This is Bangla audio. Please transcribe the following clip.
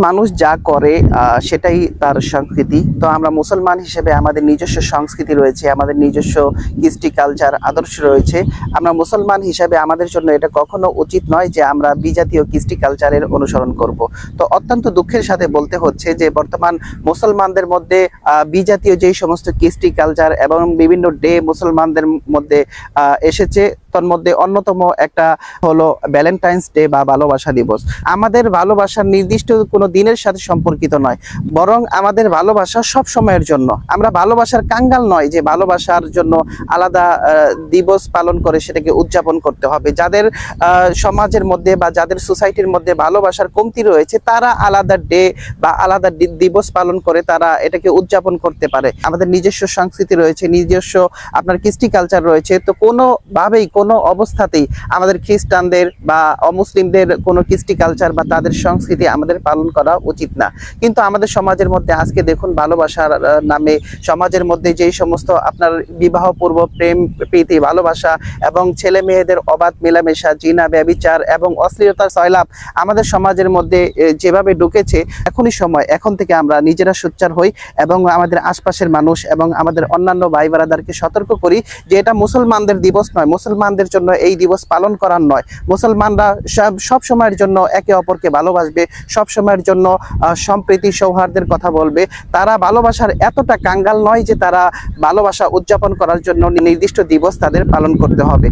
মানুষ যা করে সেটাই তার সংস্কৃতি। তো আমরা মুসলমান হিসেবে আমাদের নিজস্ব সংস্কৃতি রয়েছে, আমাদের নিজস্ব কৃষ্টি কালচার আদর্শ রয়েছে। আমরা মুসলমান হিসেবে আমাদের জন্য এটা কখনো উচিত নয় যে আমরা বিজাতীয় কৃষ্টি কালচারের অনুসরণ করব। তো অত্যন্ত দুঃখের সাথে বলতে হচ্ছে যে বর্তমান মুসলমানদের মধ্যে বিজাতীয় যেই সমস্ত কৃষ্টি কালচার এবং বিভিন্ন ডে মুসলমানদের মধ্যে এসেছে, তার মধ্যে অন্যতম একটা হলো ভ্যালেন্টাইন্স ডে বা ভালোবাসা দিবস। আমাদের ভালোবাসার নির্দিষ্ট কোনো দিনের সাথে সম্পর্কিত নয়, বরং আমাদের ভালোবাসা সব সময়ের জন্য। আমরা ভালোবাসার কাঙ্গাল নয় যে ভালোবাসার জন্য আলাদা দিবস পালন করে সেটাকে উদযাপন করতে হবে। যাদের সমাজের মধ্যে বা যাদের সোসাইটির মধ্যে ভালোবাসার কমতি রয়েছে তারা আলাদা ডে বা আলাদা দিবস পালন করে তারা এটাকে উদযাপন করতে পারে। আমাদের নিজস্ব সংস্কৃতি রয়েছে, নিজস্ব আপনার কৃষ্টি কালচার রয়েছে। তো কোনোভাবেই কোনো অবস্থাতেই আমাদের খ্রিস্টানদের বা অমুসলিমদের কোনো কৃষ্টি কালচার বা তাদের সংস্কৃতি আমাদের পালন করা উচিত না। কিন্তু আমাদের সমাজের মধ্যে আজকে দেখুন ভালোবাসার নামে সমাজের মধ্যে যেই সমস্ত আপনার বিবাহ পূর্ব প্রেম প্রীতি ভালোবাসা এবং ছেলে মেয়েদের অবাধ মেলামেশা, জিনা ব্যভিচার এবং অশ্লীলতার সয়লাভ আমাদের সমাজের মধ্যে যেভাবে ঢুকেছে, এখন থেকে আমরা নিজেরা সোচ্চার হই এবং আমাদের আশপাশের মানুষ এবং আমাদের অন্যান্য ভাই ব্রাদারকে সতর্ক করি যে এটা মুসলমানদের দিবস নয়, মুসলমানদের জন্য এই দিবস পালন করার নয়। মুসলমানরা সব সময়ের জন্য একে অপরকে ভালোবাসবে, সব সময়ের জন্য সম্প্রীতি সৌহার্দের কথা বলবে। তারা ভালোবাসার এতটা কাঙ্গাল নয় যে তারা ভালোবাসা উদযাপন করার জন্য নির্দিষ্ট দিবস তাদের পালন করতে হবে।